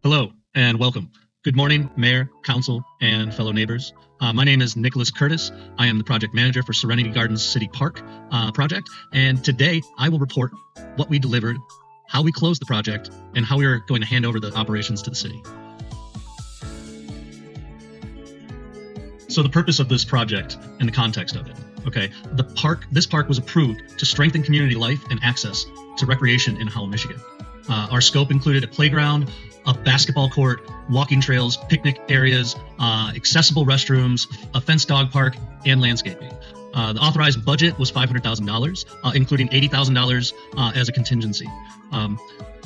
Hello and welcome. Good morning, Mayor, Council, and fellow neighbors. My name is Nickolas Curtis. I am the project manager for Serenity Gardens City Park project, and today I will report what we delivered, how we closed the project, and how we are going to hand over the operations to the city. So the purpose of this project and the context of it. Okay, this park was approved to strengthen community life and access to recreation in Howell, Michigan. Our scope included a playground, a basketball court, walking trails, picnic areas, accessible restrooms, a fenced dog park, and landscaping. The authorized budget was $500,000, including $80,000 as a contingency.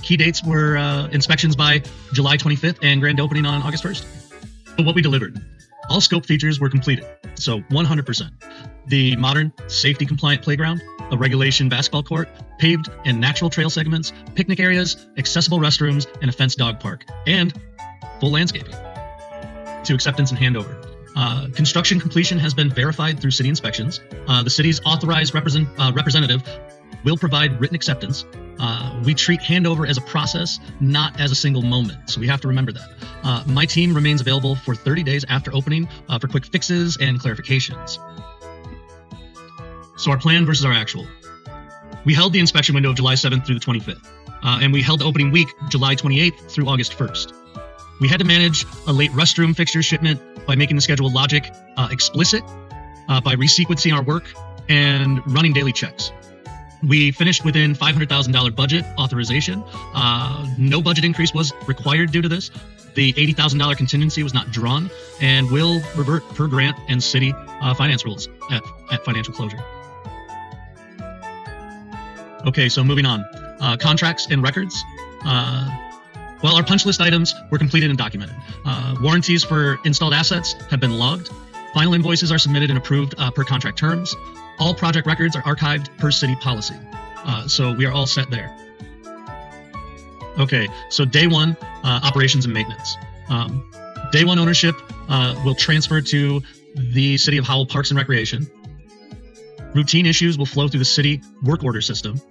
Key dates were inspections by July 25th and grand opening on August 1st. So what we delivered. All scope features were completed, so 100%. The modern, safety-compliant playground, a regulation basketball court, paved and natural trail segments, picnic areas, accessible restrooms, and a fenced dog park, and full landscaping. To acceptance and handover. Construction completion has been verified through city inspections. The city's authorized representative will provide written acceptance. We treat handover as a process, not as a single moment, so we have to remember that. My team remains available for 30 days after opening for quick fixes and clarifications. So our plan versus our actual. We held the inspection window of July 7th through the 25th, and we held the opening week July 28th through August 1st. We had to manage a late restroom fixture shipment by making the schedule logic explicit, by resequencing our work, and running daily checks. We finished within $500,000 budget authorization. No budget increase was required due to this. The $80,000 contingency was not drawn and will revert per grant and city finance rules at financial closure. Okay, so moving on. Contracts and records. Well, our punch list items were completed and documented. Warranties for installed assets have been logged. Final invoices are submitted and approved per contract terms. All project records are archived per city policy. So we are all set there. Okay, so day one, operations and maintenance. Day one ownership will transfer to the City of Howell Parks and Recreation. Routine issues will flow through the city work order system.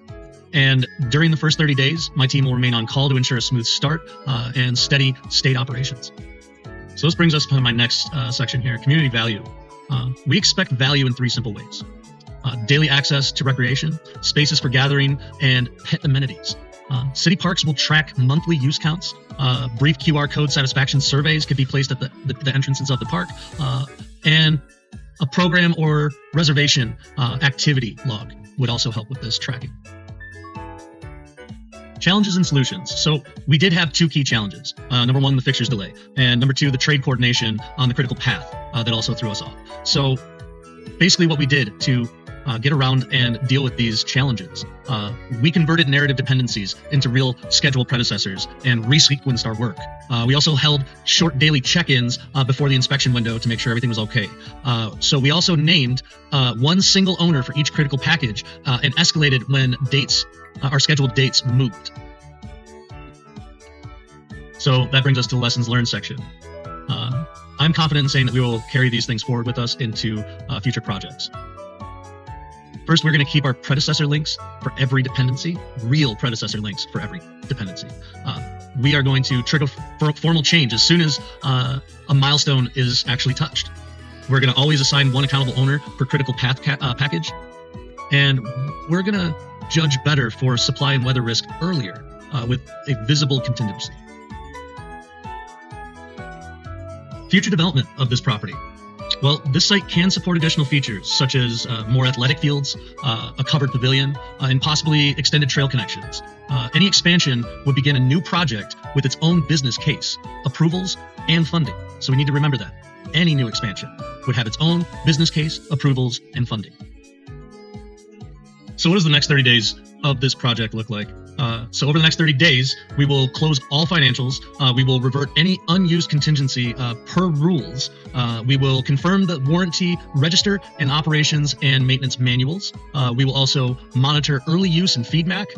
And during the first 30 days, my team will remain on call to ensure a smooth start and steady state operations. So this brings us to my next section here, community value. We expect value in three simple ways. Daily access to recreation, spaces for gathering, and pet amenities. City parks will track monthly use counts. Brief QR code satisfaction surveys could be placed at the entrances of the park. And a program or reservation activity log would also help with this tracking. Challenges and solutions. So we did have two key challenges. Number one, the fixtures delay. And number two, the trade coordination on the critical path that also threw us off. So basically what we did to get around and deal with these challenges, we converted narrative dependencies into real schedule predecessors and resequenced our work. We also held short daily check-ins before the inspection window to make sure everything was okay. So we also named one single owner for each critical package and escalated when our scheduled dates moved. So that brings us to the lessons learned section. I'm confident in saying that we will carry these things forward with us into future projects. First, we're going to keep our predecessor links for every dependency, real predecessor links for every dependency. We are going to trigger formal change as soon as a milestone is actually touched. We're going to always assign one accountable owner per critical path package. And we're going to judge better for supply and weather risk earlier with a visible contingency. Future development of this property. Well, this site can support additional features such as more athletic fields, a covered pavilion, and possibly extended trail connections. Any expansion would begin a new project with its own business case, approvals, and funding. So we need to remember that. Any new expansion would have its own business case, approvals, and funding. So what does the next 30 days of this project look like? So over the next 30 days, we will close all financials. We will revert any unused contingency per rules. We will confirm the warranty register and operations and maintenance manuals. We will also monitor early use and feedback.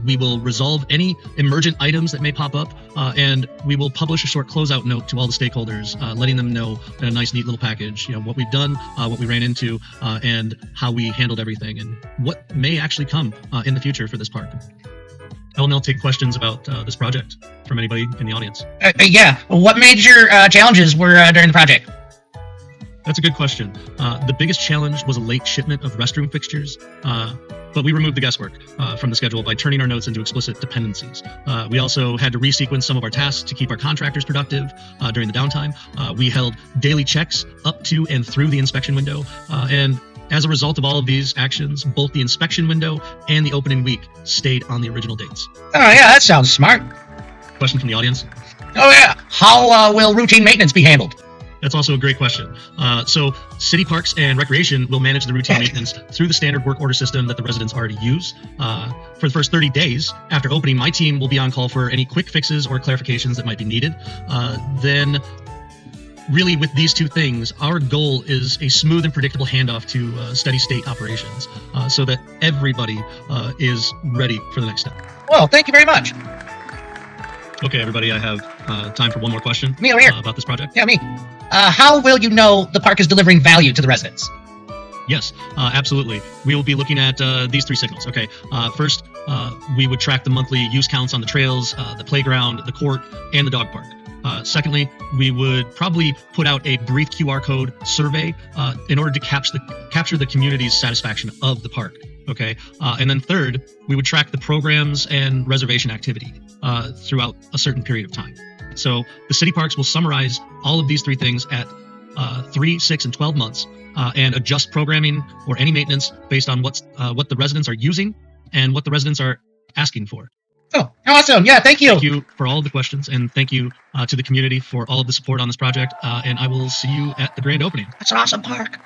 We will resolve any emergent items that may pop up. And we will publish a short closeout note to all the stakeholders, letting them know in a nice, neat little package, what we've done, what we ran into, and how we handled everything, and what may actually come in the future for this park. Ellen, I'll take questions about this project from anybody in the audience. Yeah. What major challenges were during the project? That's a good question. The biggest challenge was a late shipment of restroom fixtures, but we removed the guesswork from the schedule by turning our notes into explicit dependencies. We also had to resequence some of our tasks to keep our contractors productive during the downtime. We held daily checks up to and through the inspection window, and as a result of all of these actions, both the inspection window and the opening week stayed on the original dates. Oh, yeah, that sounds smart. Question from the audience? Oh, yeah. How will routine maintenance be handled? That's also a great question. So City Parks and Recreation will manage the routine maintenance through the standard work order system that the residents already use. For the first 30 days after opening, my team will be on call for any quick fixes or clarifications that might be needed. Then really, with these two things, our goal is a smooth and predictable handoff to steady state operations so that everybody is ready for the next step. Well, thank you very much. Okay, everybody, I have time for one more question Me over here. About this project. Yeah, me. How will you know the park is delivering value to the residents? Yes, absolutely. We will be looking at these three signals. Okay, first, we would track the monthly use counts on the trails, the playground, the court, and the dog park. Secondly, we would probably put out a brief QR code survey in order to capture the community's satisfaction of the park. Okay, and then third, we would track the programs and reservation activity throughout a certain period of time. So the city parks will summarize all of these three things at 3, 6, and 12 months and adjust programming or any maintenance based on what the residents are using and what the residents are asking for. Oh, awesome. Yeah, thank you. Thank you for all of the questions, and thank you to the community for all of the support on this project, and I will see you at the grand opening. That's an awesome park.